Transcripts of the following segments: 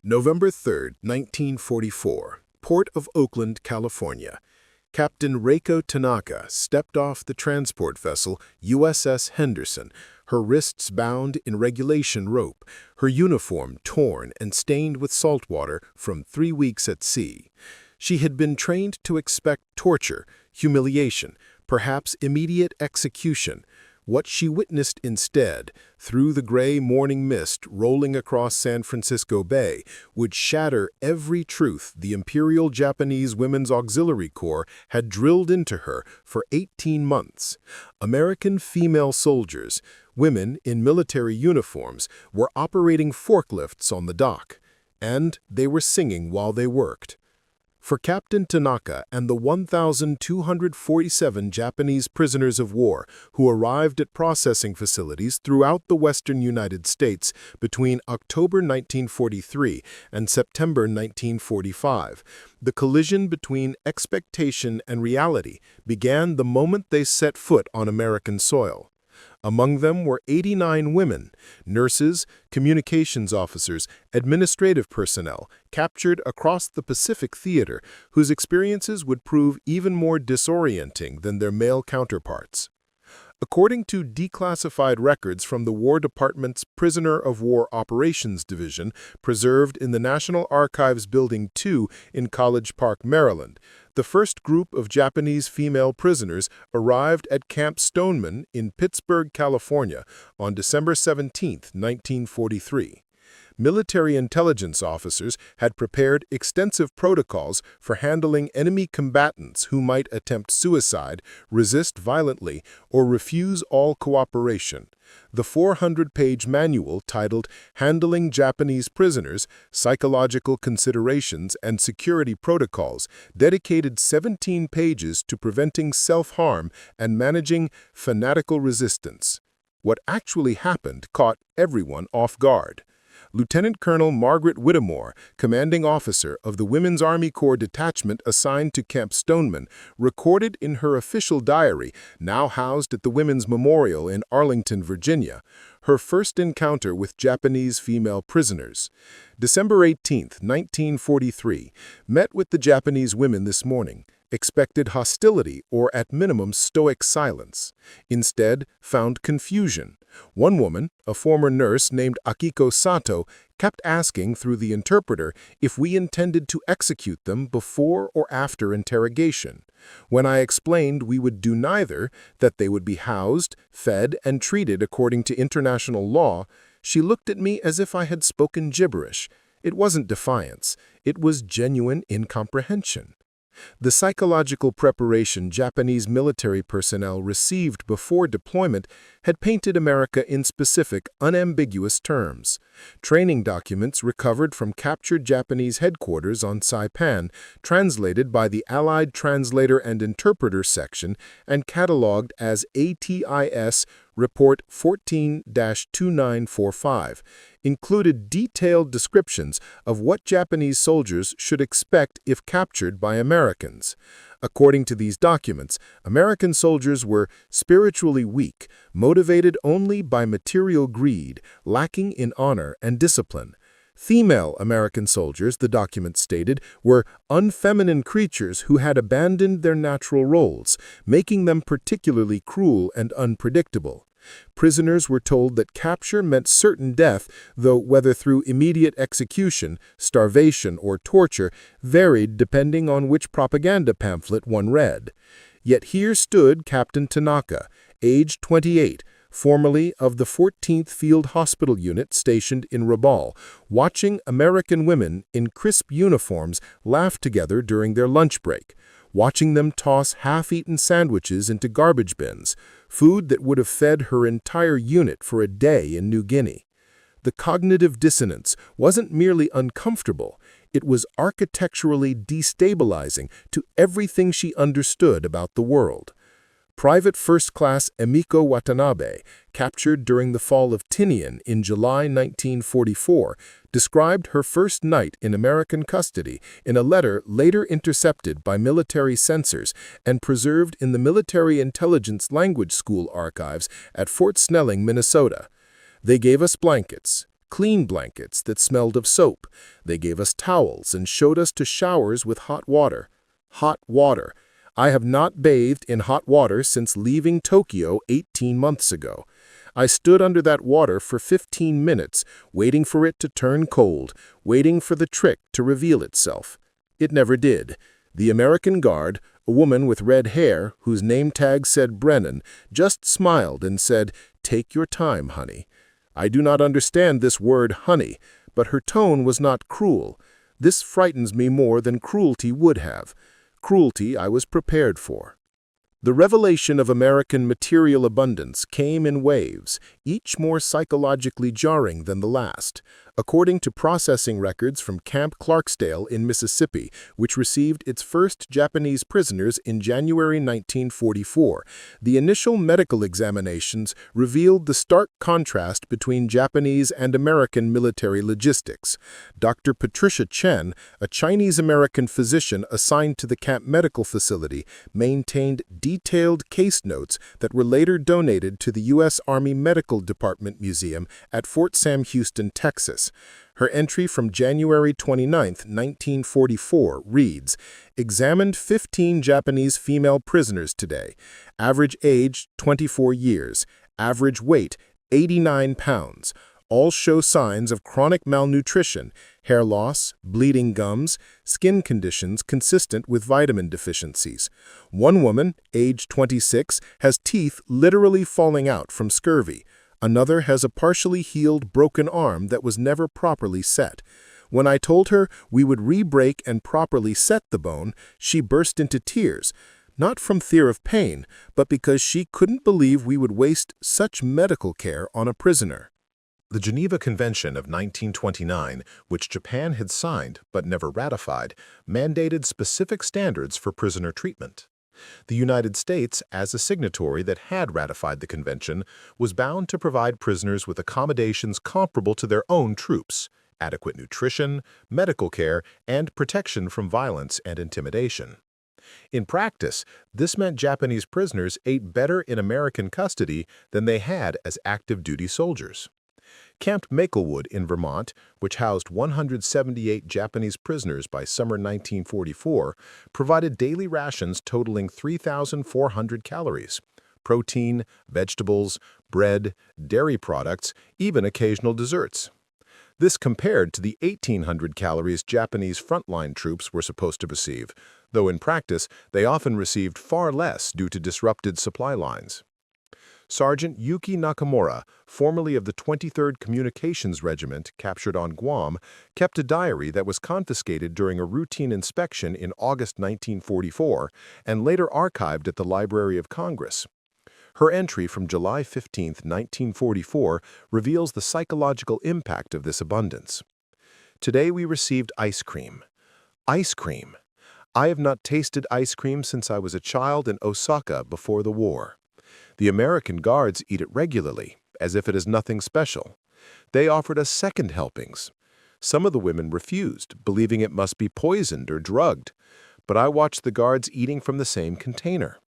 November 3, 1944, Port of Oakland, California. Captain Reiko Tanaka stepped off the transport vessel USS Henderson, her wrists bound in regulation rope, her uniform torn and stained with saltwater from 3 weeks at sea. She had been trained to expect torture, humiliation, perhaps immediate execution. What she witnessed instead, through the gray morning mist rolling across San Francisco Bay, would shatter every truth the Imperial Japanese Women's Auxiliary Corps had drilled into her for 18 months. American female soldiers, women in military uniforms, were operating forklifts on the dock, and they were singing while they worked. For Captain Tanaka and the 1,247 Japanese prisoners of war who arrived at processing facilities throughout the western United States between October 1943 and September 1945, the collision between expectation and reality began the moment they set foot on American soil. Among them were 89 women, nurses, communications officers, administrative personnel, captured across the Pacific theater, whose experiences would prove even more disorienting than their male counterparts. According to declassified records from the War Department's Prisoner of War Operations Division, preserved in the National Archives Building 2 in College Park, Maryland, the first group of Japanese female prisoners arrived at Camp Stoneman in Pittsburgh, California, on December 17, 1943. Military intelligence officers had prepared extensive protocols for handling enemy combatants who might attempt suicide, resist violently, or refuse all cooperation. The 400-page manual titled Handling Japanese Prisoners, Psychological Considerations and Security Protocols dedicated 17 pages to preventing self-harm and managing fanatical resistance. What actually happened caught everyone off guard. Lieutenant Colonel Margaret Whittemore, commanding officer of the Women's Army Corps detachment assigned to Camp Stoneman, recorded in her official diary, now housed at the Women's Memorial in Arlington, Virginia, her first encounter with Japanese female prisoners. December 18, 1943, met with the Japanese women this morning. Expected hostility or at minimum stoic silence. Instead, found confusion. One woman, a former nurse named Akiko Sato, kept asking through the interpreter if we intended to execute them before or after interrogation. When I explained we would do neither, that they would be housed, fed, and treated according to international law, she looked at me as if I had spoken gibberish. It wasn't defiance. It was genuine incomprehension. The psychological preparation Japanese military personnel received before deployment had painted America in specific, unambiguous terms. Training documents recovered from captured Japanese headquarters on Saipan, translated by the Allied Translator and Interpreter Section, and catalogued as ATIS Report 14-2945, included detailed descriptions of what Japanese soldiers should expect if captured by Americans. According to these documents, American soldiers were spiritually weak, motivated only by material greed, lacking in honor and discipline. Female American soldiers, the document stated, were unfeminine creatures who had abandoned their natural roles, making them particularly cruel and unpredictable. Prisoners were told that capture meant certain death, though whether through immediate execution, starvation, or torture varied depending on which propaganda pamphlet one read. Yet here stood Captain Tanaka, age 28, formerly of the 14th Field Hospital Unit stationed in Rabaul, watching American women in crisp uniforms laugh together during their lunch break, watching them toss half-eaten sandwiches into garbage bins, food that would have fed her entire unit for a day in New Guinea. The cognitive dissonance wasn't merely uncomfortable, it was architecturally destabilizing to everything she understood about the world. Private First Class Emiko Watanabe, captured during the fall of Tinian in July 1944, described her first night in American custody in a letter later intercepted by military censors and preserved in the Military Intelligence Language School archives at Fort Snelling, Minnesota. They gave us blankets, clean blankets that smelled of soap. They gave us towels and showed us to showers with hot water. Hot water. I have not bathed in hot water since leaving Tokyo 18 months ago. I stood under that water for 15 minutes, waiting for it to turn cold, waiting for the trick to reveal itself. It never did. The American guard, a woman with red hair, whose name tag said Brennan, just smiled and said, "Take your time, honey." I do not understand this word honey, but her tone was not cruel. This frightens me more than cruelty would have. Cruelty I was prepared for. The revelation of American material abundance came in waves, each more psychologically jarring than the last. According to processing records from Camp Clarksdale in Mississippi, which received its first Japanese prisoners in January 1944, the initial medical examinations revealed the stark contrast between Japanese and American military logistics. Dr. Patricia Chen, a Chinese-American physician assigned to the camp medical facility, maintained detailed case notes that were later donated to the U.S. Army Medical Department Museum at Fort Sam Houston, Texas. Her entry from January 29, 1944, reads, "Examined 15 Japanese female prisoners today. Average age, 24 years. Average weight, 89 pounds. All show signs of chronic malnutrition, hair loss, bleeding gums, skin conditions consistent with vitamin deficiencies. One woman, age 26, has teeth literally falling out from scurvy. Another has a partially healed broken arm that was never properly set. When I told her we would re-break and properly set the bone, she burst into tears, not from fear of pain, but because she couldn't believe we would waste such medical care on a prisoner." The Geneva Convention of 1929, which Japan had signed but never ratified, mandated specific standards for prisoner treatment. The United States, as a signatory that had ratified the convention, was bound to provide prisoners with accommodations comparable to their own troops, adequate nutrition, medical care, and protection from violence and intimidation. In practice, this meant Japanese prisoners ate better in American custody than they had as active duty soldiers. Camp Maplewood in Vermont, which housed 178 Japanese prisoners by summer 1944, provided daily rations totaling 3,400 calories, protein, vegetables, bread, dairy products, even occasional desserts. This compared to the 1,800 calories Japanese frontline troops were supposed to receive, though in practice they often received far less due to disrupted supply lines. Sergeant Yuki Nakamura, formerly of the 23rd Communications Regiment captured on Guam, kept a diary that was confiscated during a routine inspection in August 1944 and later archived at the Library of Congress. Her entry from July 15, 1944, reveals the psychological impact of this abundance. "Today we received ice cream. Ice cream. I have not tasted ice cream since I was a child in Osaka before the war. The American guards eat it regularly, as if it is nothing special. They offered us second helpings. Some of the women refused, believing it must be poisoned or drugged. But I watched the guards eating from the same container.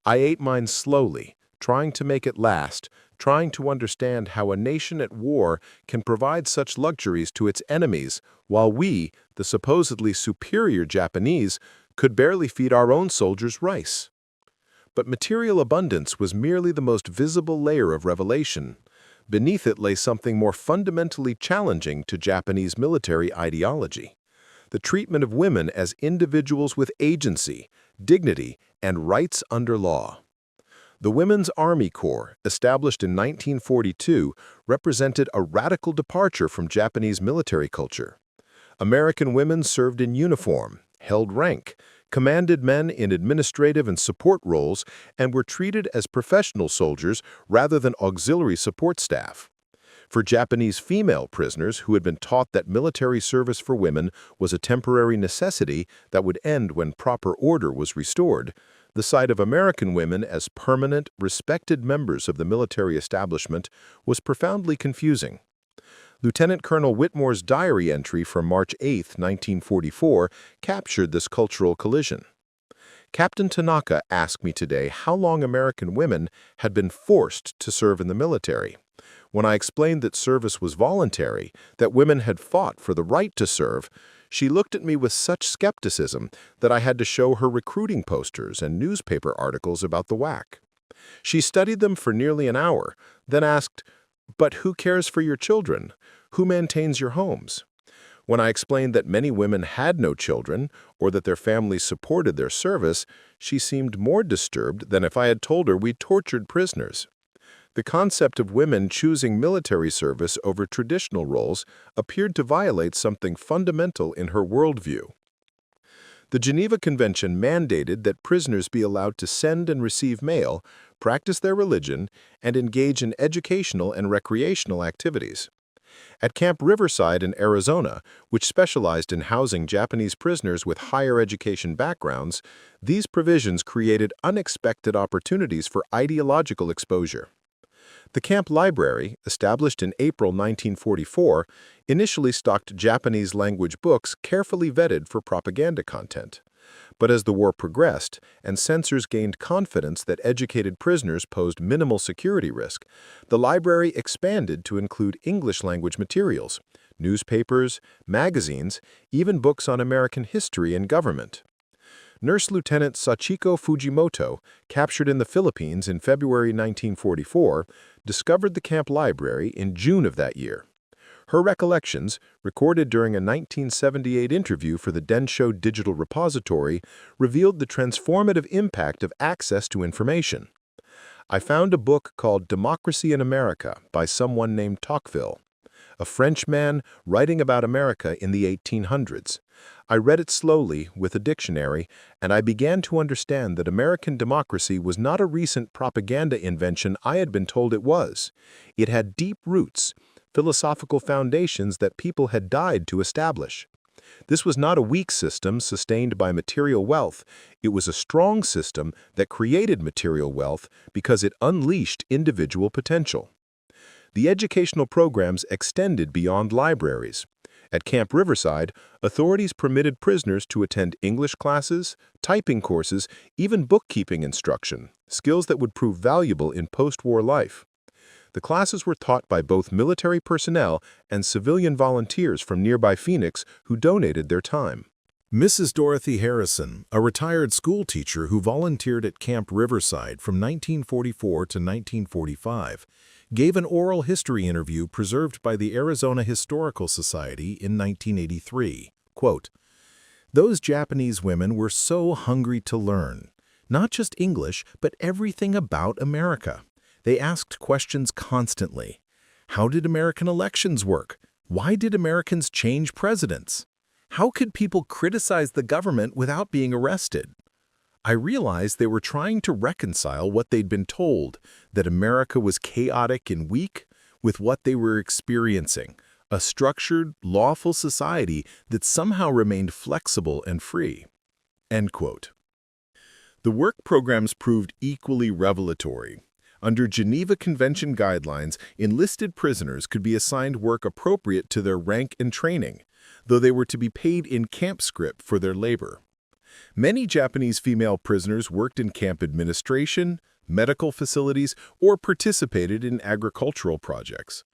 I ate mine slowly, trying to make it last, trying to understand how a nation at war can provide such luxuries to its enemies, while we, the supposedly superior Japanese, could barely feed our own soldiers rice." But material abundance was merely the most visible layer of revelation. Beneath it lay something more fundamentally challenging to Japanese military ideology: the treatment of women as individuals with agency, dignity, and rights under law. The Women's Army Corps, established in 1942, represented a radical departure from Japanese military culture. American women served in uniform, held rank, commanded men in administrative and support roles, and were treated as professional soldiers rather than auxiliary support staff. For Japanese female prisoners who had been taught that military service for women was a temporary necessity that would end when proper order was restored, the sight of American women as permanent, respected members of the military establishment was profoundly confusing. Lieutenant Colonel Whitmore's diary entry from March 8, 1944, captured this cultural collision. "Captain Tanaka asked me today how long American women had been forced to serve in the military. When I explained that service was voluntary, that women had fought for the right to serve, she looked at me with such skepticism that I had to show her recruiting posters and newspaper articles about the WAC. She studied them for nearly an hour, then asked, "But who cares for your children? Who maintains your homes?" When I explained that many women had no children or that their families supported their service, she seemed more disturbed than if I had told her we tortured prisoners. The concept of women choosing military service over traditional roles appeared to violate something fundamental in her worldview. The Geneva Convention mandated that prisoners be allowed to send and receive mail, practice their religion, and engage in educational and recreational activities. At Camp Riverside in Arizona, which specialized in housing Japanese prisoners with higher education backgrounds, these provisions created unexpected opportunities for ideological exposure. The camp library, established in April 1944, initially stocked Japanese-language books carefully vetted for propaganda content. But as the war progressed and censors gained confidence that educated prisoners posed minimal security risk, the library expanded to include English-language materials, newspapers, magazines, even books on American history and government. Nurse Lieutenant Sachiko Fujimoto, captured in the Philippines in February 1944, discovered the camp library in June of that year. Her recollections, recorded during a 1978 interview for the Densho Digital Repository, revealed the transformative impact of access to information. "I found a book called Democracy in America by someone named Tocqueville, a French man writing about America in the 1800s. I read it slowly with a dictionary, and I began to understand that American democracy was not a recent propaganda invention I had been told it was. It had deep roots, philosophical foundations that people had died to establish. This was not a weak system sustained by material wealth. It was a strong system that created material wealth because it unleashed individual potential." The educational programs extended beyond libraries. At Camp Riverside, authorities permitted prisoners to attend English classes, typing courses, even bookkeeping instruction, skills that would prove valuable in post-war life. The classes were taught by both military personnel and civilian volunteers from nearby Phoenix who donated their time. Mrs. Dorothy Harrison, a retired school teacher who volunteered at Camp Riverside from 1944 to 1945, gave an oral history interview preserved by the Arizona Historical Society in 1983. Quote, "Those Japanese women were so hungry to learn, not just English, but everything about America. They asked questions constantly. How did American elections work? Why did Americans change presidents? How could people criticize the government without being arrested? I realized they were trying to reconcile what they'd been told, that America was chaotic and weak, with what they were experiencing, a structured, lawful society that somehow remained flexible and free." End quote. The work programs proved equally revelatory. Under Geneva Convention guidelines, enlisted prisoners could be assigned work appropriate to their rank and training, though they were to be paid in camp scrip for their labor. Many Japanese female prisoners worked in camp administration, medical facilities, or participated in agricultural projects.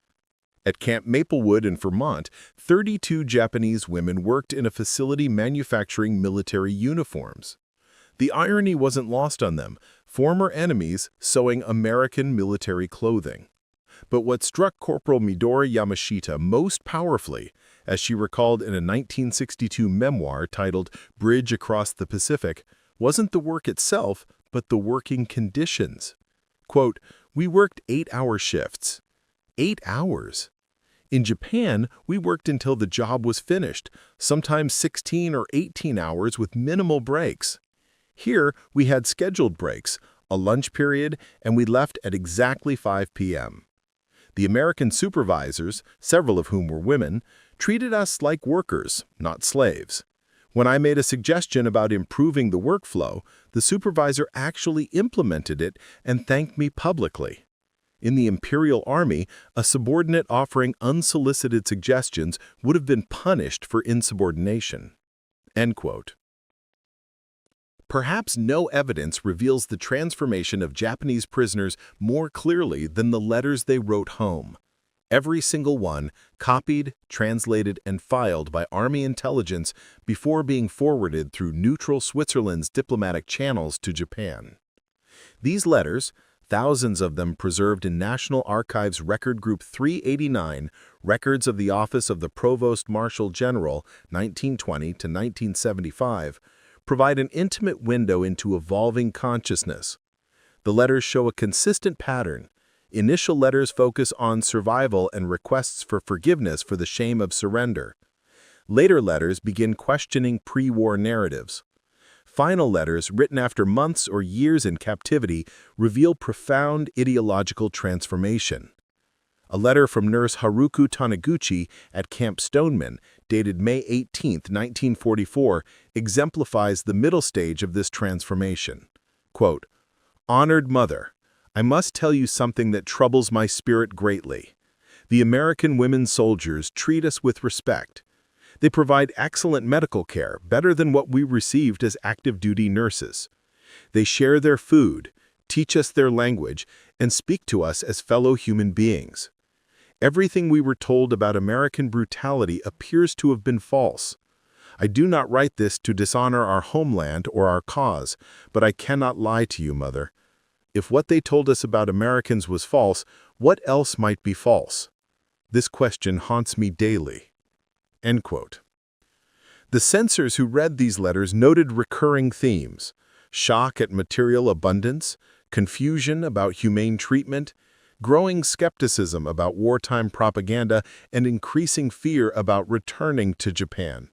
At Camp Maplewood in Vermont, 32 Japanese women worked in a facility manufacturing military uniforms. The irony wasn't lost on them, former enemies sewing American military clothing. But what struck Corporal Midori Yamashita most powerfully, as she recalled in a 1962 memoir titled Bridge Across the Pacific, wasn't the work itself, but the working conditions. Quote, "We worked 8-hour shifts." 8 hours. In Japan, we worked until the job was finished, sometimes 16 or 18 hours with minimal breaks. Here, we had scheduled breaks, a lunch period, and we left at exactly 5 p.m. The American supervisors, several of whom were women, treated us like workers, not slaves. When I made a suggestion about improving the workflow, the supervisor actually implemented it and thanked me publicly. In the Imperial Army, a subordinate offering unsolicited suggestions would have been punished for insubordination. End quote. Perhaps no evidence reveals the transformation of Japanese prisoners more clearly than the letters they wrote home. every single one copied, translated, and filed by Army intelligence before being forwarded through neutral Switzerland's diplomatic channels to Japan. These letters, thousands of them preserved in National Archives Record Group 389, Records of the Office of the Provost Marshal General, 1920 to 1975, provide an intimate window into evolving consciousness. The letters show a consistent pattern. Initial letters focus on survival and requests for forgiveness for the shame of surrender. Later letters begin questioning pre-war narratives. Final letters, written after months or years in captivity, reveal profound ideological transformation. A letter from nurse Haruko Taniguchi at Camp Stoneman, dated May 18, 1944, exemplifies the middle stage of this transformation. Quote, "Honored Mother, I must tell you something that troubles my spirit greatly. The American women soldiers treat us with respect. They provide excellent medical care, better than what we received as active-duty nurses. They share their food, teach us their language, and speak to us as fellow human beings. Everything we were told about American brutality appears to have been false. I do not write this to dishonor our homeland or our cause, but I cannot lie to you, Mother. If what they told us about Americans was false, what else might be false? This question haunts me daily." End quote. The censors who read these letters noted recurring themes: shock at material abundance, confusion about humane treatment, growing skepticism about wartime propaganda, and increasing fear about returning to Japan.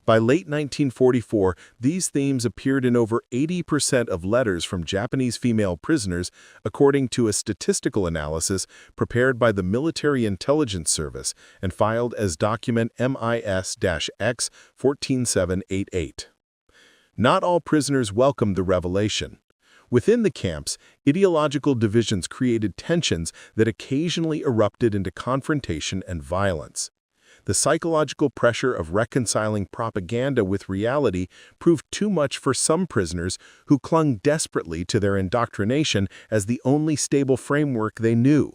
By late 1944, these themes appeared in over 80% of letters from Japanese female prisoners, according to a statistical analysis prepared by the Military Intelligence Service and filed as document MIS-X 14788. Not all prisoners welcomed the revelation. Within the camps, ideological divisions created tensions that occasionally erupted into confrontation and violence. The psychological pressure of reconciling propaganda with reality proved too much for some prisoners who clung desperately to their indoctrination as the only stable framework they knew.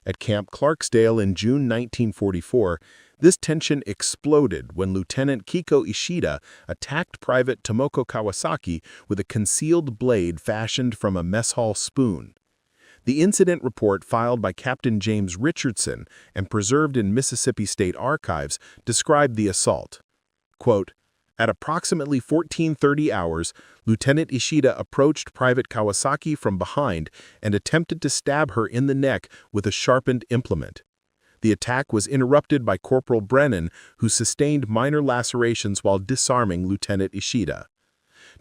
At Camp Clarksdale in June 1944, this tension exploded when Lieutenant Kiko Ishida attacked Private Tomoko Kawasaki with a concealed blade fashioned from a mess hall spoon. The incident report filed by Captain James Richardson and preserved in Mississippi State Archives described the assault. Quote, "At approximately 14:30 hours, Lieutenant Ishida approached Private Kawasaki from behind and attempted to stab her in the neck with a sharpened implement. The attack was interrupted by Corporal Brennan, who sustained minor lacerations while disarming Lieutenant Ishida.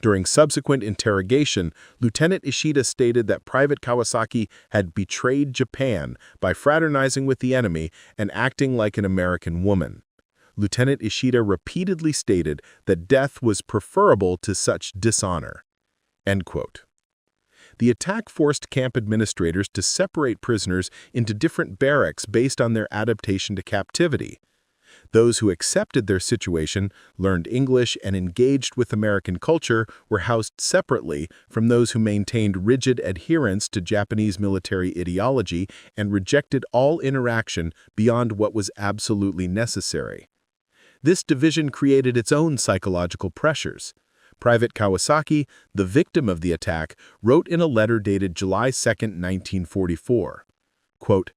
During subsequent interrogation, Lieutenant Ishida stated that Private Kawasaki had betrayed Japan by fraternizing with the enemy and acting like an American woman. Lieutenant Ishida repeatedly stated that death was preferable to such dishonor." End quote. The attack forced camp administrators to separate prisoners into different barracks based on their adaptation to captivity. Those who accepted their situation, learned English, and engaged with American culture were housed separately from those who maintained rigid adherence to Japanese military ideology and rejected all interaction beyond what was absolutely necessary. This division created its own psychological pressures. Private Kawasaki, the victim of the attack, wrote in a letter dated July 2, 1944, quote,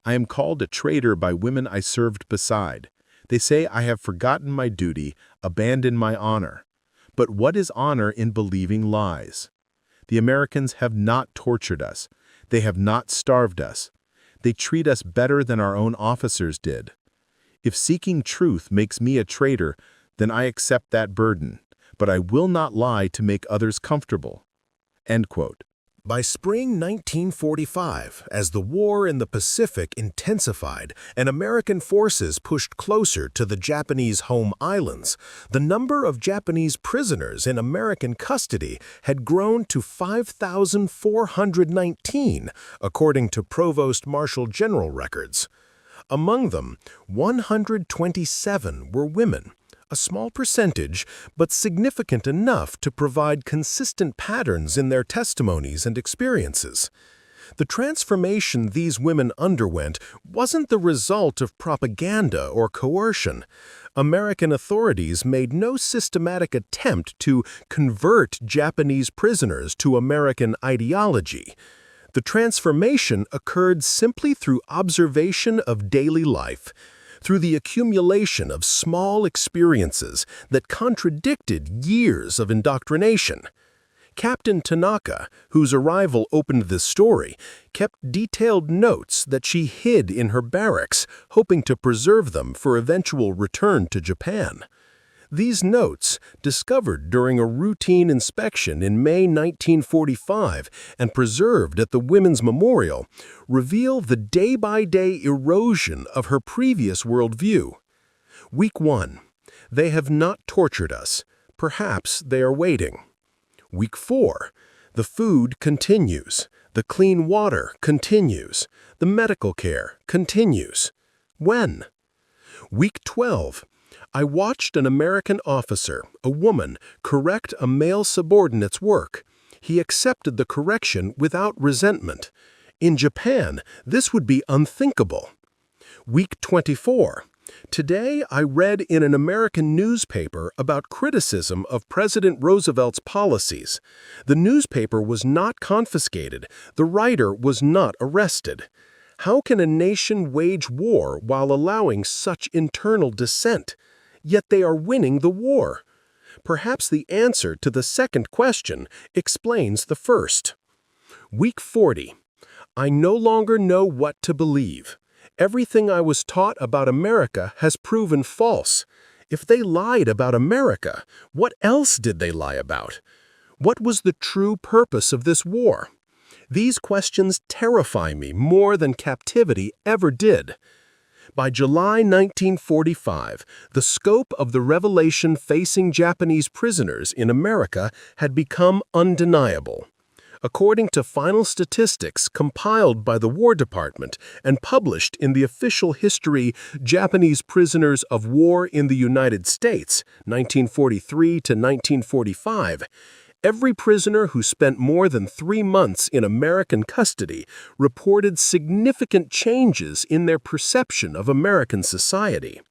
"I am called a traitor by women I served beside. They say I have forgotten my duty, abandoned my honor. But what is honor in believing lies? The Americans have not tortured us. They have not starved us. They treat us better than our own officers did. If seeking truth makes me a traitor, then I accept that burden, but I will not lie to make others comfortable." End quote. By spring 1945, as the war in the Pacific intensified and American forces pushed closer to the Japanese home islands, the number of Japanese prisoners in American custody had grown to 5,419, according to Provost Marshal General records. Among them, 127 were women, a small percentage, but significant enough to provide consistent patterns in their testimonies and experiences. The transformation these women underwent wasn't the result of propaganda or coercion. American authorities made no systematic attempt to convert Japanese prisoners to American ideology. The transformation occurred simply through observation of daily life, through the accumulation of small experiences that contradicted years of indoctrination. Captain Tanaka, whose arrival opened this story, kept detailed notes that she hid in her barracks, hoping to preserve them for eventual return to Japan. These notes, discovered during a routine inspection in May 1945 and preserved at the Women's Memorial, reveal the day-by-day erosion of her previous worldview. Week 1. They have not tortured us. Perhaps they are waiting. Week 4. The food continues. The clean water continues. The medical care continues. When? Week 12. I watched an American officer, a woman, correct a male subordinate's work. He accepted the correction without resentment. In Japan, this would be unthinkable. Week 24. Today, I read in an American newspaper about criticism of President Roosevelt's policies. The newspaper was not confiscated. The writer was not arrested. How can a nation wage war while allowing such internal dissent? Yet they are winning the war. Perhaps the answer to the second question explains the first. Week 40. I no longer know what to believe. Everything I was taught about America has proven false. If they lied about America, what else did they lie about? What was the true purpose of this war? These questions terrify me more than captivity ever did. By July 1945, the scope of the revelation facing Japanese prisoners in America had become undeniable. According to final statistics compiled by the War Department and published in the official history Japanese Prisoners of War in the United States, 1943 to 1945, every prisoner who spent more than 3 months in American custody reported significant changes in their perception of American society.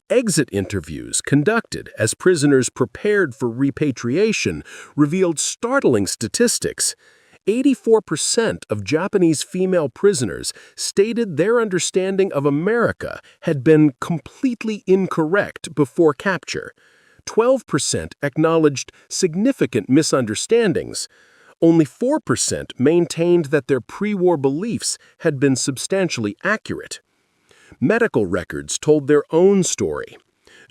Exit interviews conducted as prisoners prepared for repatriation revealed startling statistics. 84% of Japanese female prisoners stated their understanding of America had been completely incorrect before capture. 12% acknowledged significant misunderstandings. Only 4% maintained that their pre-war beliefs had been substantially accurate. Medical records told their own story.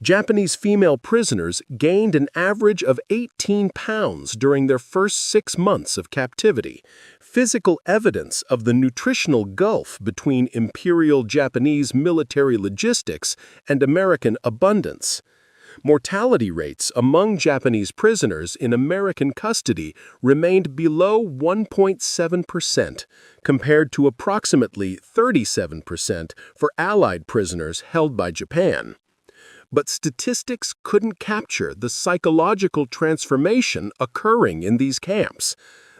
Japanese female prisoners gained an average of 18 pounds during their first 6 months of captivity, physical evidence of the nutritional gulf between Imperial Japanese military logistics and American abundance. Mortality rates among Japanese prisoners in American custody remained below 1.7%, compared to approximately 37% for Allied prisoners held by Japan. But statistics couldn't capture the psychological transformation occurring in these camps.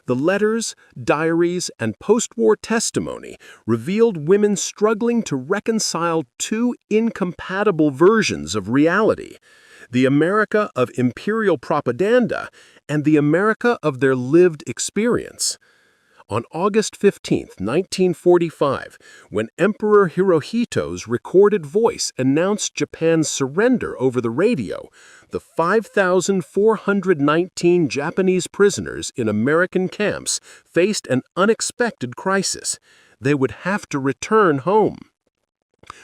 The letters, diaries, and post-war testimony revealed women struggling to reconcile two incompatible versions of reality: the America of imperial propaganda and the America of their lived experience. On August 15, 1945, when Emperor Hirohito's recorded voice announced Japan's surrender over the radio, the 5,419 Japanese prisoners in American camps faced an unexpected crisis. They would have to return home.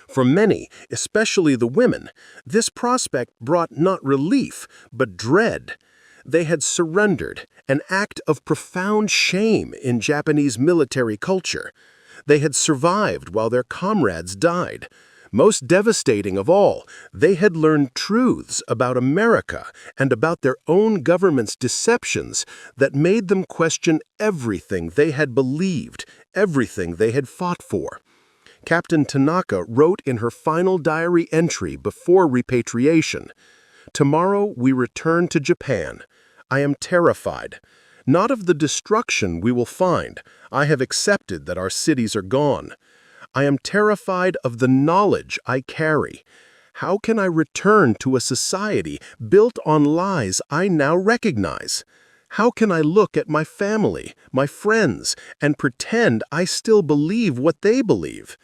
For many, especially the women, this prospect brought not relief, but dread. They had surrendered, an act of profound shame in Japanese military culture. They had survived while their comrades died. Most devastating of all, they had learned truths about America and about their own government's deceptions that made them question everything they had believed, everything they had fought for. Captain Tanaka wrote in her final diary entry before repatriation, "Tomorrow we return to Japan. I am terrified. not of the destruction we will find. I have accepted that our cities are gone. I am terrified of the knowledge I carry. How can I return to a society built on lies I now recognize? How can I look at my family, my friends, and pretend I still believe what they believe?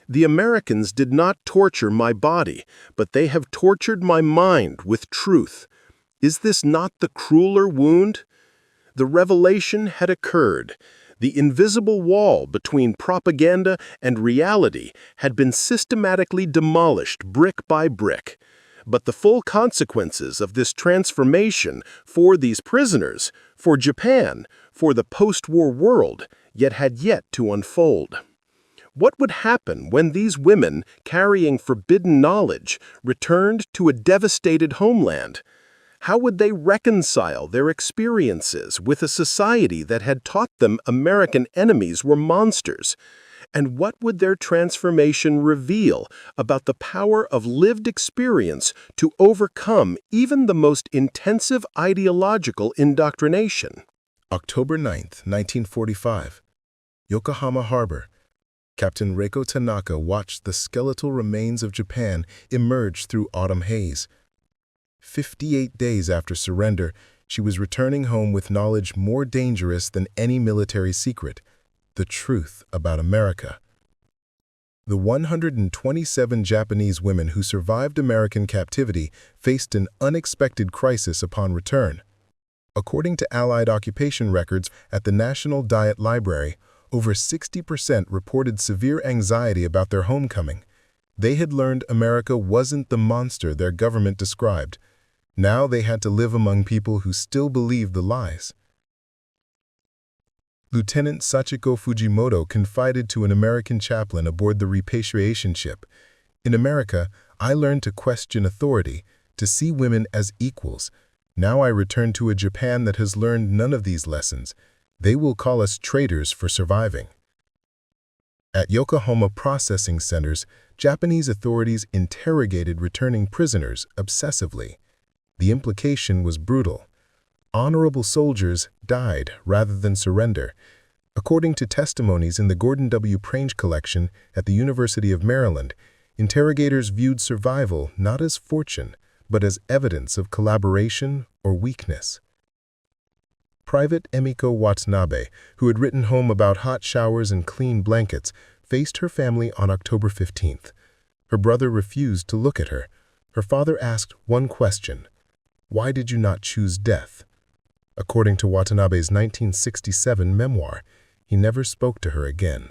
The Americans did not torture my body, but they have tortured my mind with truth. Is this not the crueler wound? The revelation had occurred. The invisible wall between propaganda and reality had been systematically demolished brick by brick. But the full consequences of this transformation for these prisoners, for Japan, for the post-war world, had yet to unfold. What would happen when these women, carrying forbidden knowledge, returned to a devastated homeland? How would they reconcile their experiences with a society that had taught them American enemies were monsters? And what would their transformation reveal about the power of lived experience to overcome even the most intensive ideological indoctrination? October 9th, 1945. Yokohama Harbor. Captain Reiko Tanaka watched the skeletal remains of Japan emerge through autumn haze. 58 days after surrender, she was returning home with knowledge more dangerous than any military secret: the truth about America. The 127 Japanese women who survived American captivity faced an unexpected crisis upon return. According to Allied occupation records at the National Diet Library, over 60% reported severe anxiety about their homecoming. They had learned America wasn't the monster their government described. Now they had to live among people who still believed the lies. Lieutenant Sachiko Fujimoto confided to an American chaplain aboard the repatriation ship, "In America, I learned to question authority, to see women as equals. Now I return to a Japan that has learned none of these lessons. They will call us traitors for surviving." At Yokohama processing centers, Japanese authorities interrogated returning prisoners obsessively. The implication was brutal. Honorable soldiers died rather than surrender. According to testimonies in the Gordon W. Prange collection at the University of Maryland, interrogators viewed survival not as fortune, but as evidence of collaboration or weakness. Private Emiko Watanabe, who had written home about hot showers and clean blankets, faced her family on October 15th. Her brother refused to look at her. Her father asked one question: "Why did you not choose death?" According to Watanabe's 1967 memoir, he never spoke to her again.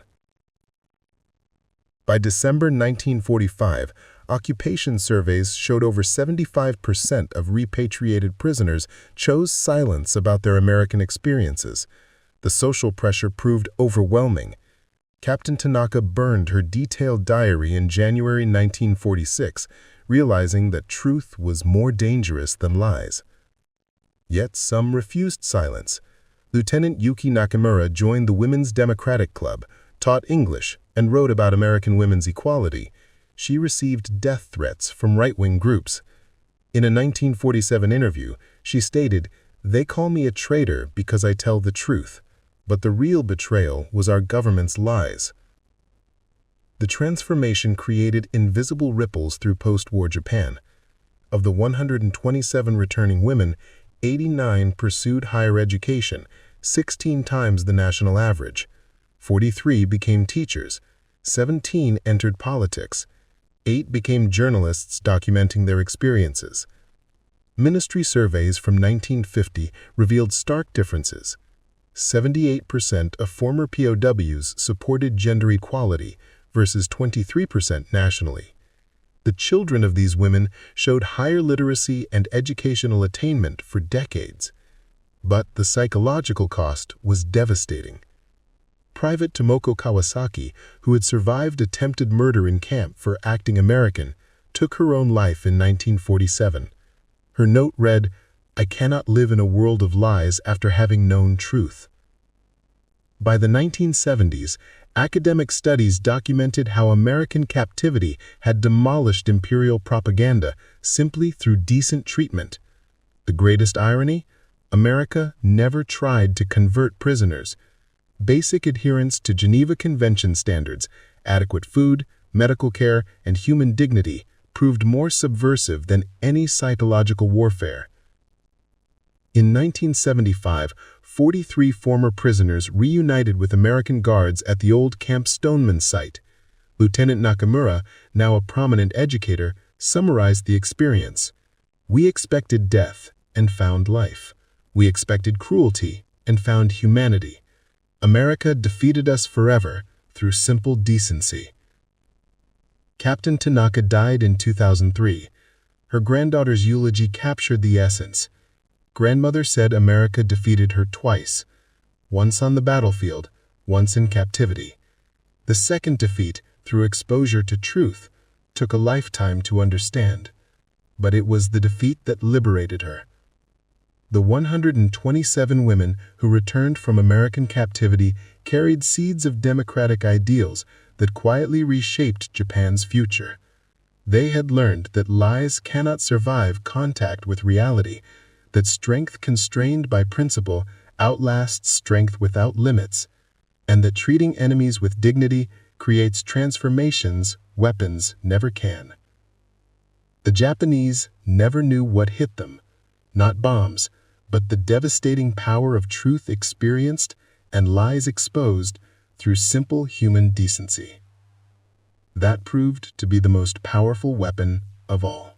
By December 1945, occupation surveys showed over 75% of repatriated prisoners chose silence about their American experiences. The social pressure proved overwhelming. Captain Tanaka burned her detailed diary in January 1946, realizing that truth was more dangerous than lies. Yet some refused silence. Lieutenant Yuki Nakamura joined the Women's Democratic Club, taught English, and wrote about American women's equality. She received death threats from right-wing groups. In a 1947 interview, she stated, "They call me a traitor because I tell the truth, but the real betrayal was our government's lies." The transformation created invisible ripples through post-war Japan. Of the 127 returning women, 89 pursued higher education, 16 times the national average. 43 became teachers, 17 entered politics, 8 became journalists documenting their experiences. Ministry surveys from 1950 revealed stark differences. 78% of former POWs supported gender equality versus 23% nationally. The children of these women showed higher literacy and educational attainment for decades. But the psychological cost was devastating. Private Tomoko Kawasaki, who had survived attempted murder in camp for acting American, took her own life in 1947. Her note read, "I cannot live in a world of lies after having known truth." By the 1970s, academic studies documented how American captivity had demolished imperial propaganda simply through decent treatment. The greatest irony? America never tried to convert prisoners. Basic adherence to Geneva Convention standards, adequate food, medical care, and human dignity proved more subversive than any psychological warfare. In 1975, 43 former prisoners reunited with American guards at the old Camp Stoneman site. Lieutenant Nakamura, now a prominent educator, summarized the experience. "We expected death and found life. We expected cruelty and found humanity. America defeated us forever through simple decency." Captain Tanaka died in 2003. Her granddaughter's eulogy captured the essence. Grandmother said America defeated her twice, once on the battlefield, once in captivity. The second defeat, through exposure to truth, took a lifetime to understand. But it was the defeat that liberated her. The 127 women who returned from American captivity carried seeds of democratic ideals that quietly reshaped Japan's future. They had learned that lies cannot survive contact with reality, that strength constrained by principle outlasts strength without limits, and that treating enemies with dignity creates transformations weapons never can. The Japanese never knew what hit them, not bombs, but the devastating power of truth experienced and lies exposed through simple human decency. That proved to be the most powerful weapon of all.